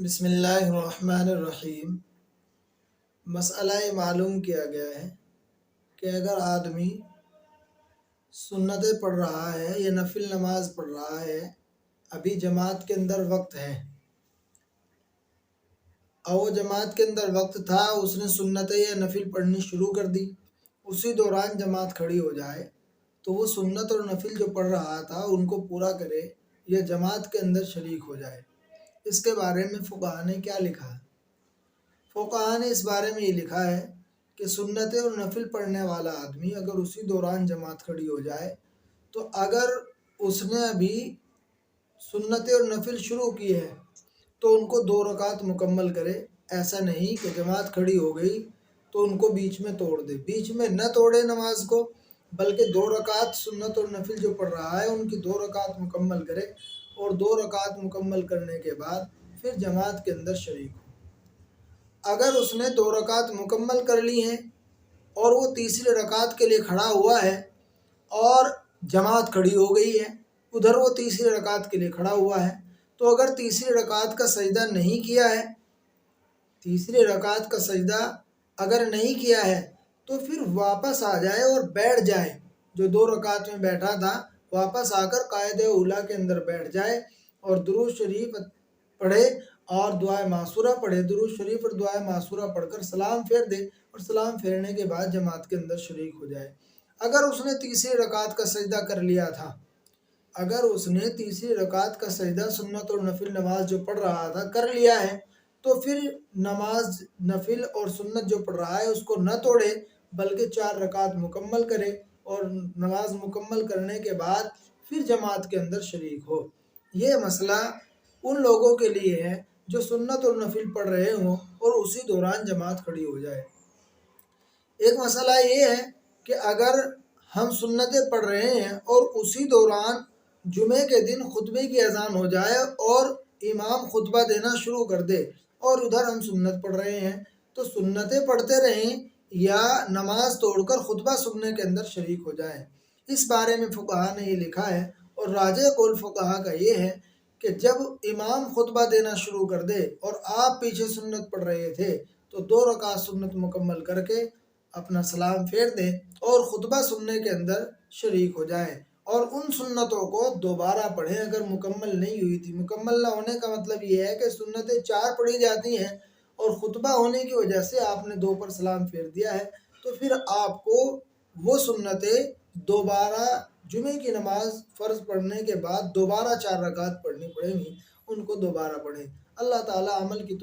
بسم اللہ الرحمن الرحیم۔ مسئلہ معلوم کیا گیا ہے کہ اگر آدمی سنتیں پڑھ رہا ہے یا نفل نماز پڑھ رہا ہے، ابھی جماعت کے اندر وقت ہے اور وہ جماعت کے اندر وقت تھا، اس نے سنتیں یا نفل پڑھنی شروع کر دی، اسی دوران جماعت کھڑی ہو جائے تو وہ سنت اور نفل جو پڑھ رہا تھا ان کو پورا کرے یا جماعت کے اندر شریک ہو جائے۔ اس کے بارے میں فقہا نے کیا لکھا ہے؟ فقہا نے اس بارے میں یہ لکھا ہے کہ سنتیں اور نفل پڑھنے والا آدمی اگر اسی دوران جماعت کھڑی ہو جائے تو اگر اس نے ابھی سنتیں اور نفل شروع کی ہے تو ان کو 2 رکعت مکمل کرے۔ ایسا نہیں کہ جماعت کھڑی ہو گئی تو ان کو بیچ میں توڑ دے، بیچ میں نہ توڑے نماز کو، بلکہ 2 رکعت سنت اور نفل جو پڑھ رہا ہے ان کی 2 رکعت مکمل کرے اور 2 رکعت مکمل کرنے کے بعد پھر جماعت کے اندر شریک ہو۔ اگر اس نے 2 رکعت مکمل کر لی ہیں اور وہ تیسری رکعت کے لیے کھڑا ہوا ہے اور جماعت کھڑی ہو گئی ہے، ادھر وہ تیسری رکعت کے لیے کھڑا ہوا ہے، تو اگر تیسری رکعت کا سجدہ نہیں کیا ہے، تیسری رکعت کا سجدہ اگر نہیں کیا ہے تو پھر واپس آ جائے اور بیٹھ جائے، جو 2 رکعت میں بیٹھا تھا واپس آ کر قاعدہ اولیٰ کے اندر بیٹھ جائے اور درود شریف پڑھے اور دعائے معصورہ پڑھے، درود شریف اور دعائے معصورہ پڑھ کر سلام پھیر دے اور سلام پھیرنے کے بعد جماعت کے اندر شریک ہو جائے۔ اگر اس نے تیسری رکعت کا سجدہ کر لیا تھا، اگر اس نے تیسری رکعت کا سجدہ سنت اور نفل نماز جو پڑھ رہا تھا کر لیا ہے تو پھر نماز نفل اور سنت جو پڑھ رہا ہے اس کو نہ توڑے بلکہ 4 رکعت مکمل کرے اور نماز مکمل کرنے کے بعد پھر جماعت کے اندر شریک ہو۔ یہ مسئلہ ان لوگوں کے لیے ہے جو سنت اور نفل پڑھ رہے ہوں اور اسی دوران جماعت کھڑی ہو جائے۔ ایک مسئلہ یہ ہے کہ اگر ہم سنتیں پڑھ رہے ہیں اور اسی دوران جمعے کے دن خطبے کی اذان ہو جائے اور امام خطبہ دینا شروع کر دے اور ادھر ہم سنت پڑھ رہے ہیں تو سنتیں پڑھتے رہیں یا نماز توڑ کر خطبہ سننے کے اندر شریک ہو جائیں۔ اس بارے میں فقہا نے یہ لکھا ہے اور راجح قول فقہا کا یہ ہے کہ جب امام خطبہ دینا شروع کر دے اور آپ پیچھے سنت پڑھ رہے تھے تو 2 رکعت سنت مکمل کر کے اپنا سلام پھیر دیں اور خطبہ سننے کے اندر شریک ہو جائیں اور ان سنتوں کو دوبارہ پڑھیں اگر مکمل نہیں ہوئی تھی۔ مکمل نہ ہونے کا مطلب یہ ہے کہ سنتیں 4 پڑھی جاتی ہیں اور خطبہ ہونے کی وجہ سے آپ نے 2 پر سلام پھیر دیا ہے تو پھر آپ کو وہ سنتیں دوبارہ جمعے کی نماز فرض پڑھنے کے بعد دوبارہ 4 رکعت پڑھنی پڑیں گی، ان کو دوبارہ پڑھیں۔ اللہ تعالیٰ عمل کی